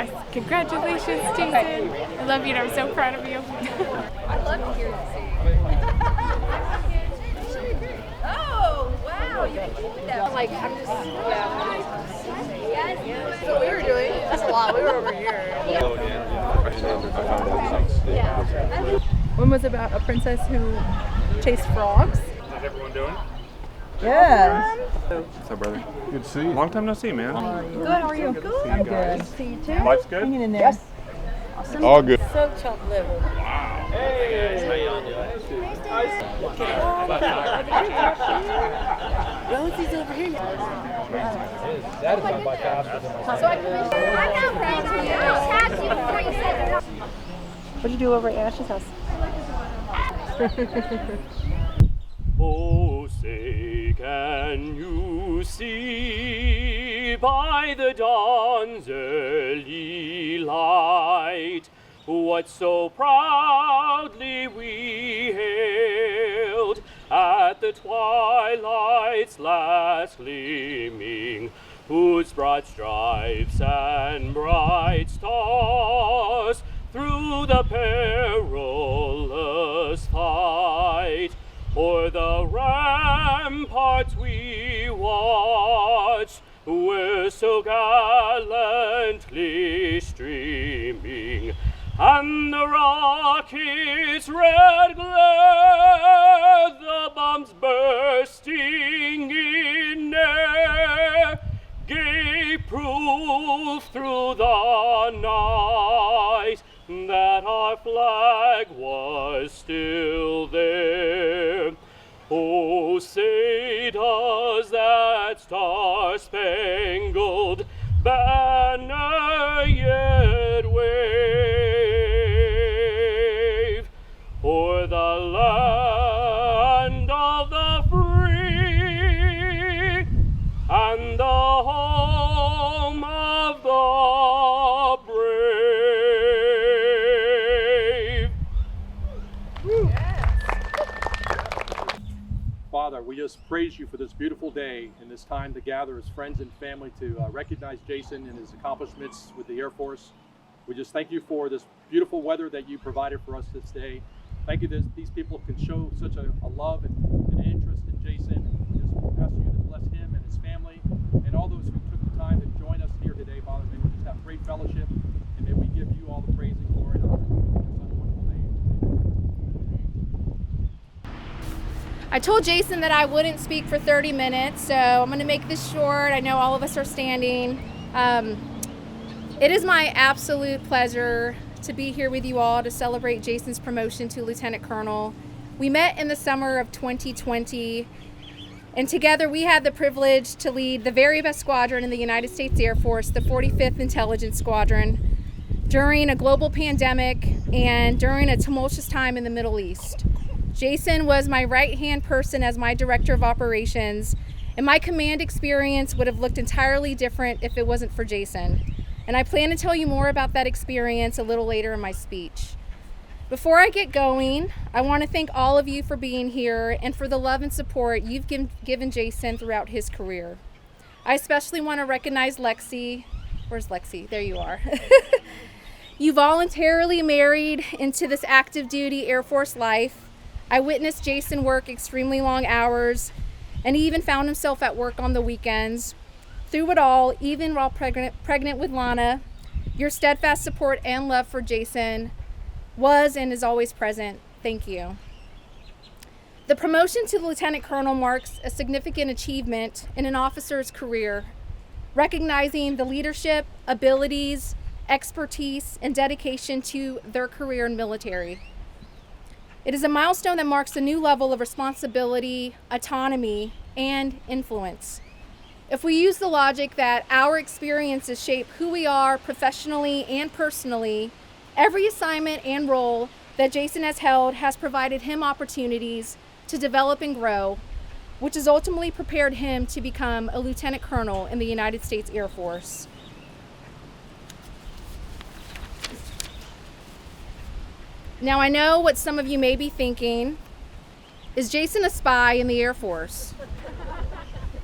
Yes, congratulations, Jason. I love you and I'm so proud of you. I love to hear you sing. Oh, wow, you can keep that. I'm just, That's what we were doing. That's a lot. We were over here. One was about a princess who chased frogs. How's everyone doing? Yes. What's up, brother? Good to see you. Long time no see, man. Good, how are you? Good. I'm good. See you too. Life's good? Hanging in there. Yes. Awesome. All good. So top level. Rosie's over here. Satisfied by faster than myself. What'd you do over at Ash's house? Oh, say, can you see by the dawn's early light what so proudly we hailed at the twilight's last gleaming, whose broad stripes and bright stars through the perilous fight o'er the ramparts we watched were so gallantly streaming, and the rocket's red glare, the bombs bursting in air, gave proof through the night that our flag was still there. Oh, say does that star-spangled banner yet wave o'er the land of the free and the home of the brave? Father, we just praise you for this beautiful day and this time to gather as friends and family to recognize Jason and his accomplishments with the Air Force. We just thank you for this beautiful weather that you provided for us this day. Thank you that these people can show such a love and an interest in Jason. We just ask you to bless him and his family and all those who took the time to join us here today, Father. May we just have great fellowship and may we give you all the praise and glory and honor. In your son's wonderful name. I told Jason that I wouldn't speak for 30 minutes, so I'm going to make this short. I know all of us are standing. It is my absolute pleasure to be here with you all to celebrate Jason's promotion to Lieutenant Colonel. We met in the summer of 2020, and together we had the privilege to lead the very best squadron in the United States Air Force, the 45th Intelligence Squadron, during a global pandemic and during a tumultuous time in the Middle East. Jason was my right-hand person as my director of operations, and my command experience would have looked entirely different if it wasn't for Jason. And I plan to tell you more about that experience a little later in my speech. Before I get going, I want to thank all of you for being here and for the love and support you've given Jason throughout his career. I especially want to recognize Lexi. Where's Lexi? There you are. You voluntarily married into this active duty Air Force life. I witnessed Jason work extremely long hours, and he even found himself at work on the weekends. Through it all, even while pregnant with Lana, your steadfast support and love for Jason was and is always present. Thank you. The promotion to Lieutenant Colonel marks a significant achievement in an officer's career, recognizing the leadership, abilities, expertise, and dedication to their career in military. It is a milestone that marks a new level of responsibility, autonomy, and influence. If we use the logic that our experiences shape who we are professionally and personally, every assignment and role that Jason has held has provided him opportunities to develop and grow, which has ultimately prepared him to become a lieutenant colonel in the United States Air Force. Now, I know what some of you may be thinking. Is Jason a spy in the Air Force?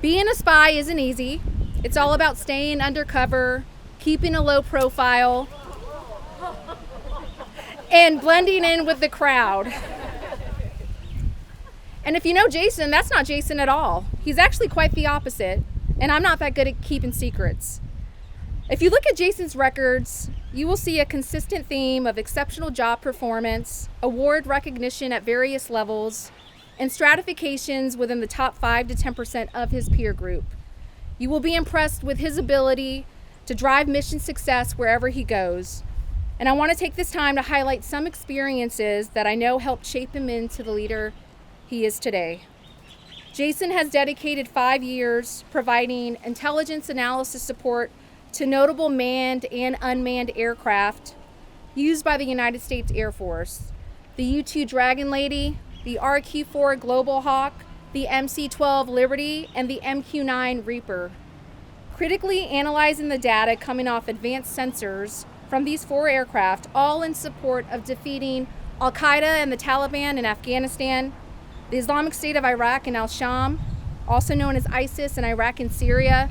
Being a spy isn't easy. It's all about staying undercover, keeping a low profile, and blending in with the crowd. And if you know Jason, that's not Jason at all. He's actually quite the opposite, and I'm not that good at keeping secrets. If you look at Jason's records, you will see a consistent theme of exceptional job performance, award recognition at various levels, and stratifications within the top 5 to 10% of his peer group. You will be impressed with his ability to drive mission success wherever he goes. And I want to take this time to highlight some experiences that I know helped shape him into the leader he is today. Jason has dedicated 5 years providing intelligence analysis support to notable manned and unmanned aircraft used by the United States Air Force. The U-2 Dragon Lady, the RQ-4 Global Hawk, the MC-12 Liberty, and the MQ-9 Reaper. Critically analyzing the data coming off advanced sensors from these 4 aircraft, all in support of defeating Al-Qaeda and the Taliban in Afghanistan, the Islamic State of Iraq and Al-Sham, also known as ISIS in Iraq and Syria,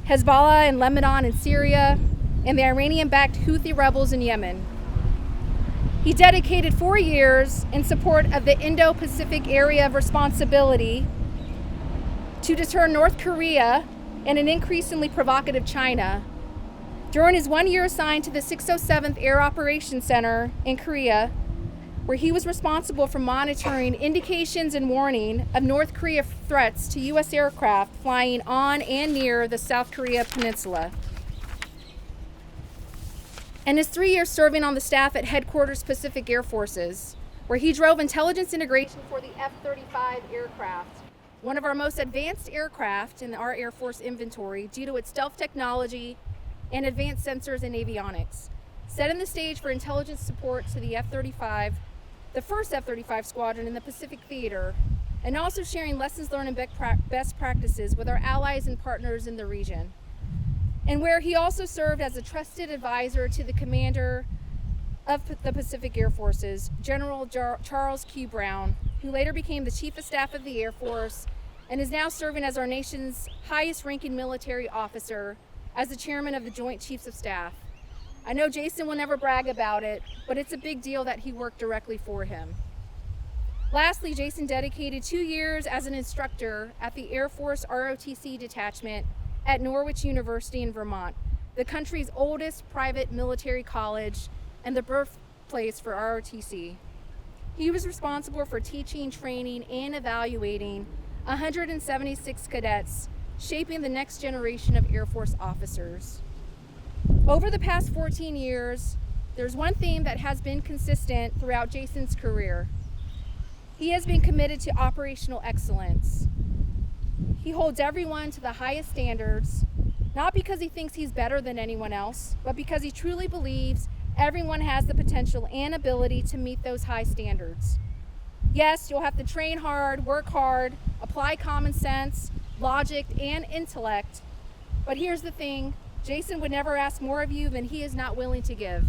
Hezbollah in Lebanon and Syria, and the Iranian-backed Houthi rebels in Yemen. He dedicated 4 years in support of the Indo-Pacific Area of Responsibility to deter North Korea and an increasingly provocative China. During his 1 year assigned to the 607th Air Operations Center in Korea, where he was responsible for monitoring indications and warning of North Korea threats to U.S. aircraft flying on and near the South Korea peninsula. And his 3 years serving on the staff at Headquarters Pacific Air Forces, where he drove intelligence integration for the F-35 aircraft, one of our most advanced aircraft in our Air Force inventory due to its stealth technology and advanced sensors and avionics, setting the stage for intelligence support to the F-35, the first F-35 squadron in the Pacific Theater, and also sharing lessons learned and best practices with our allies and partners in the region. And where he also served as a trusted advisor to the commander of the Pacific Air Forces, General Charles Q. Brown, who later became the Chief of Staff of the Air Force and is now serving as our nation's highest ranking military officer as the Chairman of the Joint Chiefs of Staff. I know Jason will never brag about it, but it's a big deal that he worked directly for him. Lastly, Jason dedicated 2 years as an instructor at the Air Force ROTC detachment at Norwich University in Vermont, the country's oldest private military college and the birthplace for ROTC. He was responsible for teaching, training, and evaluating 176 cadets, shaping the next generation of Air Force officers. Over the past 14 years, there's one theme that has been consistent throughout Jason's career. He has been committed to operational excellence. He holds everyone to the highest standards, not because he thinks he's better than anyone else, but because he truly believes everyone has the potential and ability to meet those high standards. Yes, you'll have to train hard, work hard, apply common sense, logic, and intellect, but here's the thing, Jason would never ask more of you than he is not willing to give.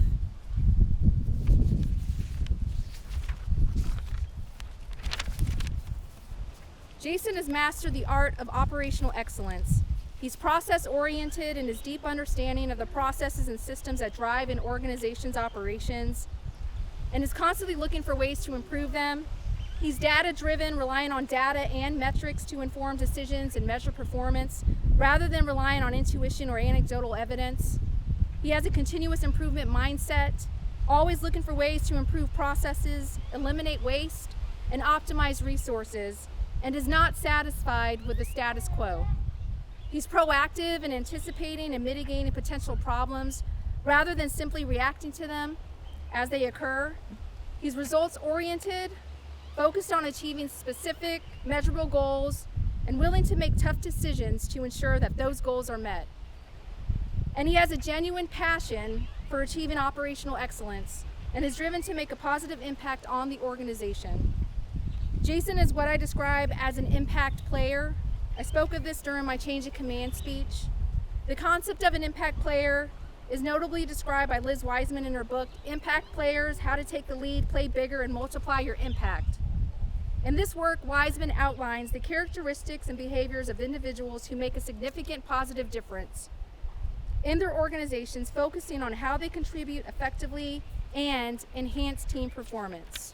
Jason has mastered the art of operational excellence. He's process-oriented in his deep understanding of the processes and systems that drive an organization's operations, and is constantly looking for ways to improve them. He's data-driven, relying on data and metrics to inform decisions and measure performance, rather than relying on intuition or anecdotal evidence. He has a continuous improvement mindset, always looking for ways to improve processes, eliminate waste, and optimize resources, and is not satisfied with the status quo. He's proactive in anticipating and mitigating potential problems rather than simply reacting to them as they occur. He's results-oriented, focused on achieving specific, measurable goals, and willing to make tough decisions to ensure that those goals are met. And he has a genuine passion for achieving operational excellence and is driven to make a positive impact on the organization. Jason is what I describe as an impact player. I spoke of this during my change of command speech. The concept of an impact player is notably described by Liz Wiseman in her book, Impact Players, How to Take the Lead, Play Bigger, and Multiply Your Impact. In this work, Wiseman outlines the characteristics and behaviors of individuals who make a significant positive difference. in their organizations, focusing on how they contribute effectively and enhance team performance.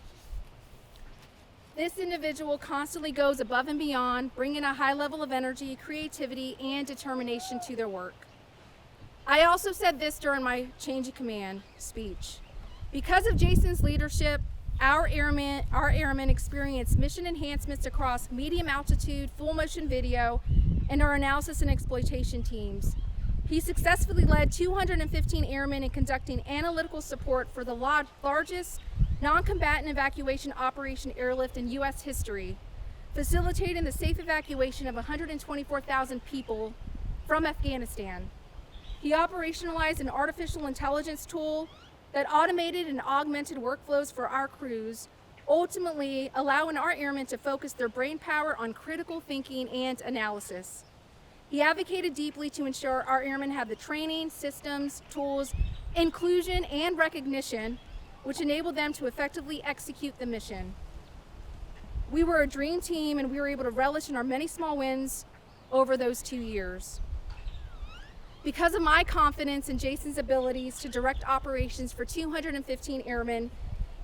This individual constantly goes above and beyond, bringing a high level of energy, creativity, and determination to their work. I also said this during my change of command speech. Because of Jason's leadership, our airmen experienced mission enhancements across medium altitude, full motion video, and our analysis and exploitation teams. He successfully led 215 airmen in conducting analytical support for the largest non-combatant evacuation operation airlift in U.S. history, facilitating the safe evacuation of 124,000 people from Afghanistan. He operationalized an artificial intelligence tool that automated and augmented workflows for our crews, ultimately allowing our airmen to focus their brain power on critical thinking and analysis. He advocated deeply to ensure our airmen have the training, systems, tools, inclusion, and recognition which enabled them to effectively execute the mission. We were a dream team, and we were able to relish in our many small wins over those 2 years. Because of my confidence in Jason's abilities to direct operations for 215 airmen,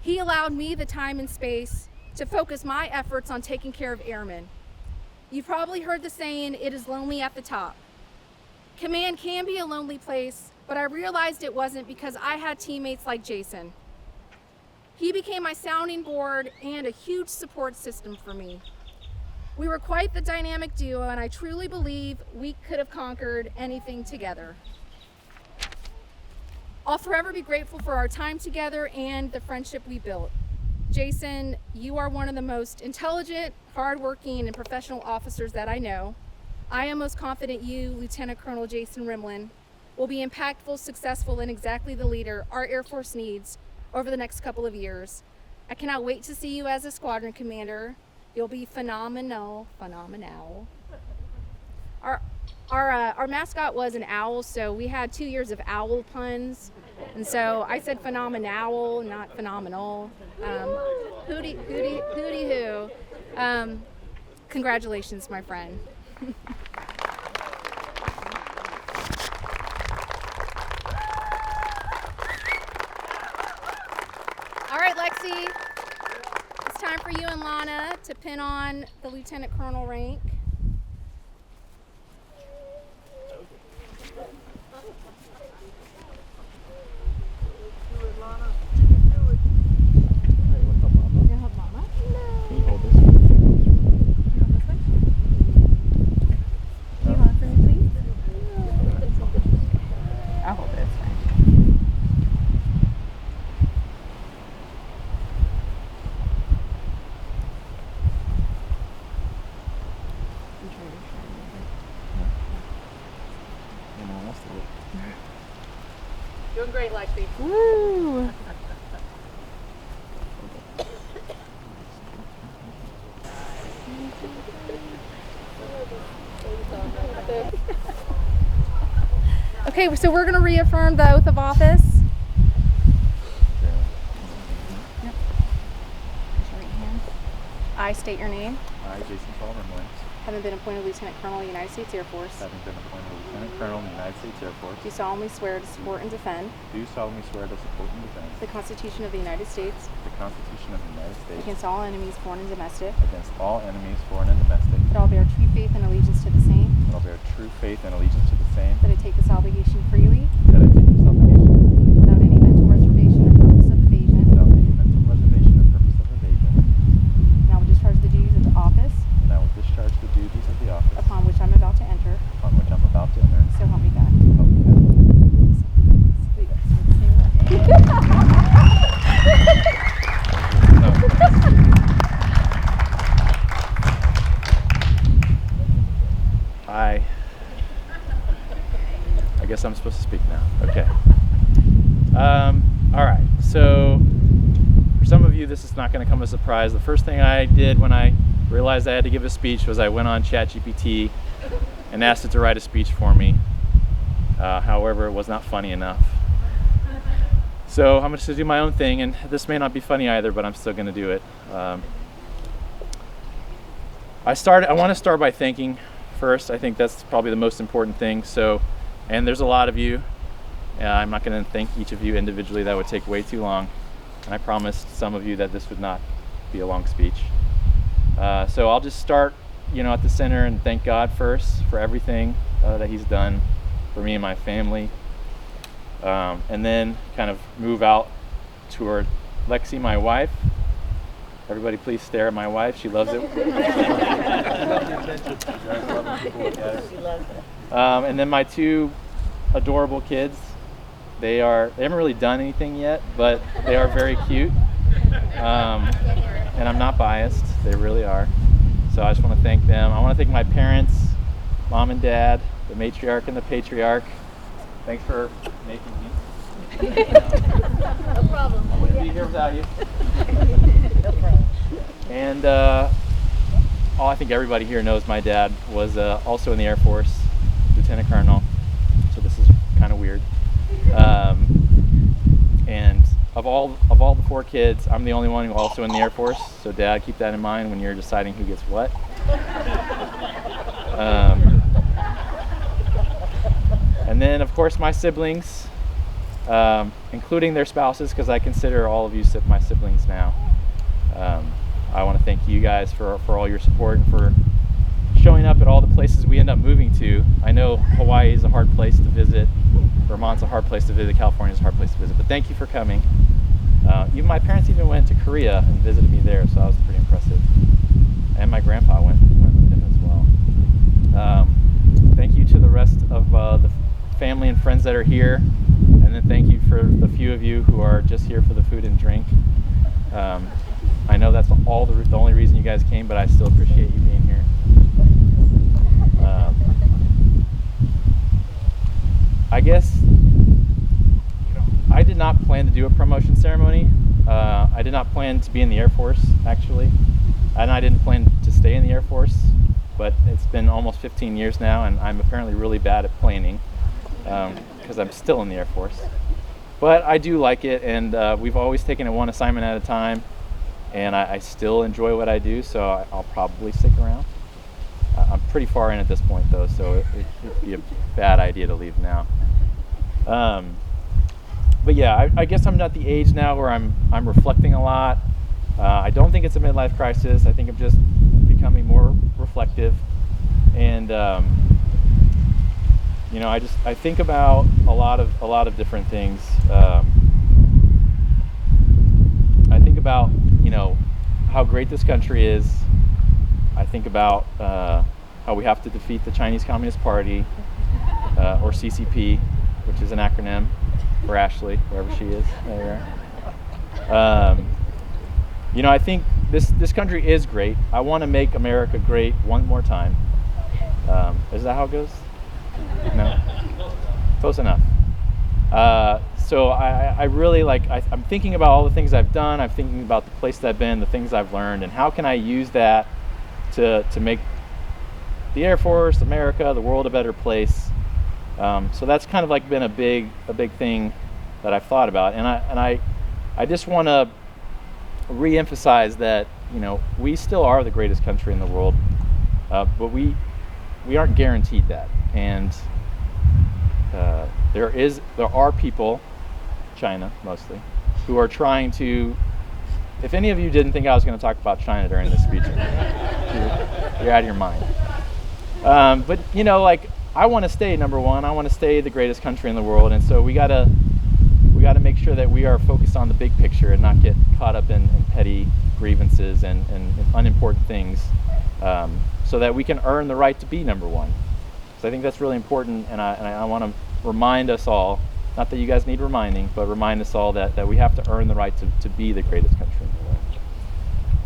he allowed me the time and space to focus my efforts on taking care of airmen. You've probably heard the saying, it is lonely at the top. Command can be a lonely place, but I realized it wasn't because I had teammates like Jason. He became my sounding board and a huge support system for me. We were quite the dynamic duo, and I truly believe we could have conquered anything together. I'll forever be grateful for our time together and the friendship we built. Jason, you are one of the most intelligent, hardworking, and professional officers that I know. I am most confident you, Lieutenant Colonel Jason Rimlin, will be impactful, successful, and exactly the leader our Air Force needs over the next couple of years. I cannot wait to see you as a squadron commander. You'll be phenomenal. Our mascot was an owl, so we had 2 years of owl puns, and so I said phenomenal, not phenomenal. Hootie hoo. Congratulations, my friend. All right, Lexi, it's time for you and Lana to pin on the Lieutenant Colonel rank. Can you hold this? Do you want for me, please? I'll hold it. It's fine. Doing great, Lexi. Woo! Okay, so we're going to reaffirm the oath of office. Yep. Raise your right hand. I state your name. I, Jason Paul Rimlin, Having been appointed Lieutenant Colonel of the United States Air Force, having been appointed Lieutenant Colonel in the United States Air Force, do solemnly swear to support and defend do solemnly swear to support and defend the Constitution of the United States the Constitution of the United States against all enemies, foreign and domestic, against all enemies, foreign and domestic, that I will bear true faith and allegiance to the same, that I will bear true faith and allegiance to the same, that I take this obligation freely that I take this obligation freely, without any mental reservation or purpose of evasion, without any mental reservation or purpose of evasion, and I will discharge the duties of the office and I will discharge the duties of the office upon which I'm about to enter. upon which I'm about to enter. So help me God. So help me God. I guess I'm supposed to speak now. Okay. All right. So for some of you, this is not going to come as a surprise. The first thing I did when I realized I had to give a speech was I went on ChatGPT and asked it to write a speech for me. However, it was not funny enough. So I'm just going to do my own thing, and this may not be funny either, but I'm still going to do it. I want to start by thanking first. I think that's probably the most important thing. So And there's a lot of you. I'm not going to thank each of you individually. That would take way too long. And I promised some of you that this would not be a long speech. So I'll just start, at the center and thank God first for everything that He's done for me and my family. And then kind of move out toward Lexi, my wife. Everybody please stare at my wife. She loves it. And then my two adorable kids. They haven't really done anything yet, but they are very cute. And I'm not biased. They really are. So I just want to thank them. I want to thank my parents, mom and dad, the matriarch and the patriarch. Thanks for making me. No problem. I wouldn't be here without you. No problem. And I think everybody here knows my dad was also in the Air Force, Lieutenant Colonel. So this is kind of weird. And of all the four kids, I'm the only one who also in the Air Force. So Dad, keep that in mind when you're deciding who gets what. And then of course my siblings, including their spouses, because I consider all of you my siblings now. I want to thank you guys for all your support and for showing up at all the places we end up moving to. I know Hawaii is a hard place to visit, Vermont's a hard place to visit, California is a hard place to visit, but thank you for coming. Even my parents even went to Korea and visited me there, so that was pretty impressive. And my grandpa went with them as well. Thank you to the rest of the family and friends that are here, and then thank you for the few of you who are just here for the food and drink. I know that's the only reason you guys came, but I still appreciate you being here. I guess I did not plan to do a promotion ceremony. I did not plan to be in the Air Force, actually, and I didn't plan to stay in the Air Force, but it's been almost 15 years now, and I'm apparently really bad at planning because I'm still in the Air Force. But I do like it, and we've always taken it one assignment at a time, and I still enjoy what I do, so I'll probably stick around. I'm pretty far in at this point, though, so it'd be a bad idea to leave now. But yeah, I guess I'm at the age now where I'm reflecting a lot. I don't think it's a midlife crisis. I think I'm just becoming more reflective, and I think about a lot of different things. I think about how great this country is. I think about how we have to defeat the Chinese Communist Party, or CCP, which is an acronym for Ashley, wherever she is. There you are. I think this country is great. I want to make America great one more time. Is that how it goes? No? Close enough. So I really I'm thinking about all the things I've done. I'm thinking about the places I've been, the things I've learned, and how can I use that to make the Air Force, America, the world a better place. So that's kind of been a big thing that I've thought about, and I just want to re-emphasize that we still are the greatest country in the world, but we aren't guaranteed that, and there are people, China mostly, who are trying to. If any of you didn't think I was going to talk about China during this speech, you're out of your mind. But I want to stay number one. I want to stay the greatest country in the world, and so we gotta make sure that we are focused on the big picture and not get caught up in petty grievances and unimportant things, so that we can earn the right to be number one. So I think that's really important, and I want to remind us all, not that you guys need reminding, but remind us all that we have to earn the right to be the greatest country in the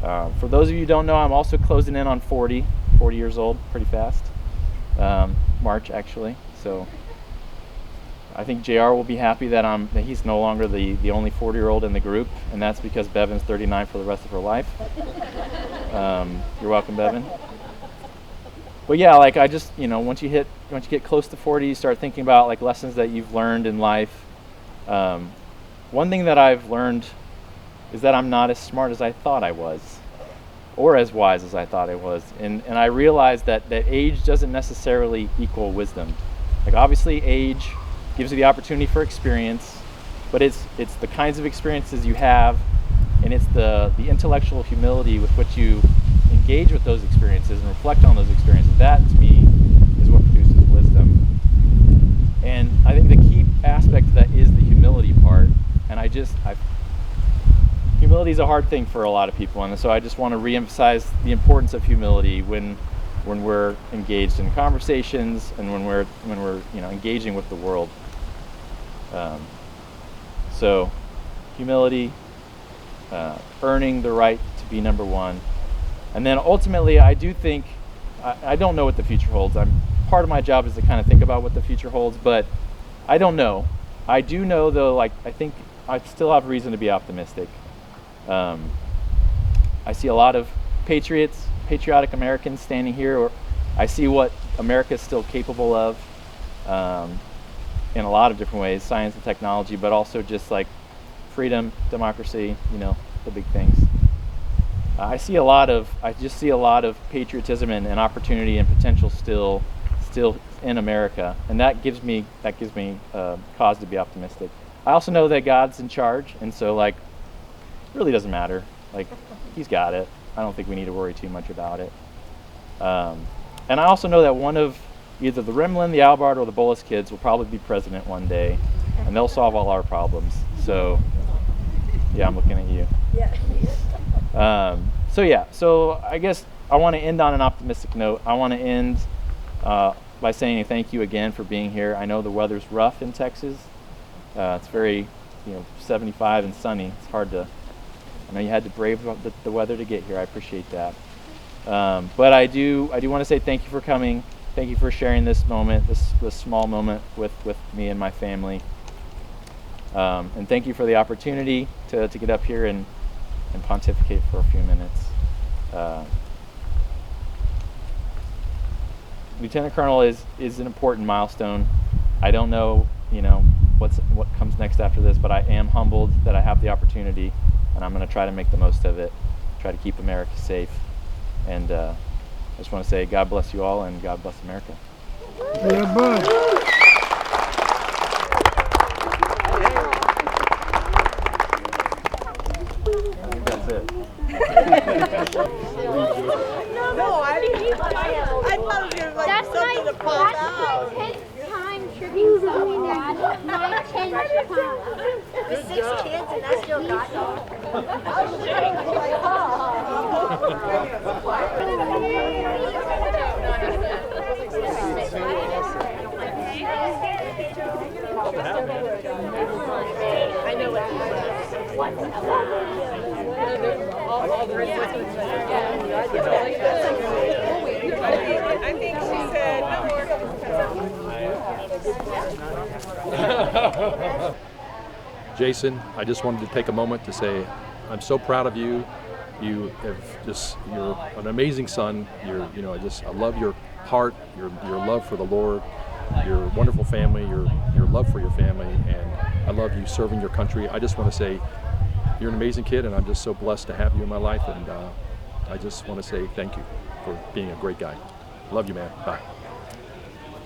world. For those of you who don't know, I'm also closing in on 40 years old, pretty fast. March, actually. So I think JR will be happy that he's no longer the only 40-year-old in the group, and that's because Bevan's 39 for the rest of her life. You're welcome, Bevan. But yeah, I just, once you get close to 40, you start thinking about lessons that you've learned in life. One thing that I've learned is that I'm not as smart as I thought I was, or as wise as I thought I was. And I realized that age doesn't necessarily equal wisdom. Like obviously age gives you the opportunity for experience, but it's the kinds of experiences you have, and it's the intellectual humility with which you engage with those experiences and reflect on those experiences. That to me is what produces wisdom. And I think the key aspect of that is the humility part. And humility is a hard thing for a lot of people, and so I just want to reemphasize the importance of humility when we're engaged in conversations and when we're engaging with the world. So humility, earning the right to be number one, and then ultimately I do think I don't know what the future holds. Part of my job is to kind of think about what the future holds, but I don't know. I do know though, like I think I still have reason to be optimistic. I see a lot of patriotic Americans standing here, or I see what America is still capable of in a lot of different ways, science and technology, but also just like freedom, democracy, the big things. I just see a lot of patriotism and opportunity and potential still in America, and that gives me cause to be optimistic. I also know that God's in charge, and so like it really doesn't matter. Like He's got it. I don't think we need to worry too much about it. And I also know that one of either the Rimland, the Albart, or the Bullis kids will probably be president one day, and they'll solve all our problems. So yeah, I'm looking at you. So I guess I want to end on an optimistic note. I want to end by saying thank you again for being here. I know the weather's rough in Texas. It's very 75 and sunny. It's hard to, I know you had to brave the weather to get here. I appreciate that. But I do want to say thank you for coming. Thank you for sharing this moment, this small moment with me and my family. And thank you for the opportunity to get up here and pontificate for a few minutes. Lieutenant Colonel is an important milestone. I don't know, what comes next after this, but I am humbled that I have the opportunity, and I'm going to try to make the most of it, try to keep America safe. And I just want to say God bless you all, and God bless America. Yeah, bud. That's it. No, I thought it was like something to pop out. That's my 10th time tripping something, Dad. My 10th time. With 6 kids and I still got I know I think she said Jason, I just wanted to take a moment to say I'm so proud of you. You're an amazing son. I love your heart, your love for the Lord, your wonderful family, your love for your family, and I love you serving your country. I just want to say you're an amazing kid, and I'm just so blessed to have you in my life, and I just want to say thank you for being a great guy. Love you, man. Bye.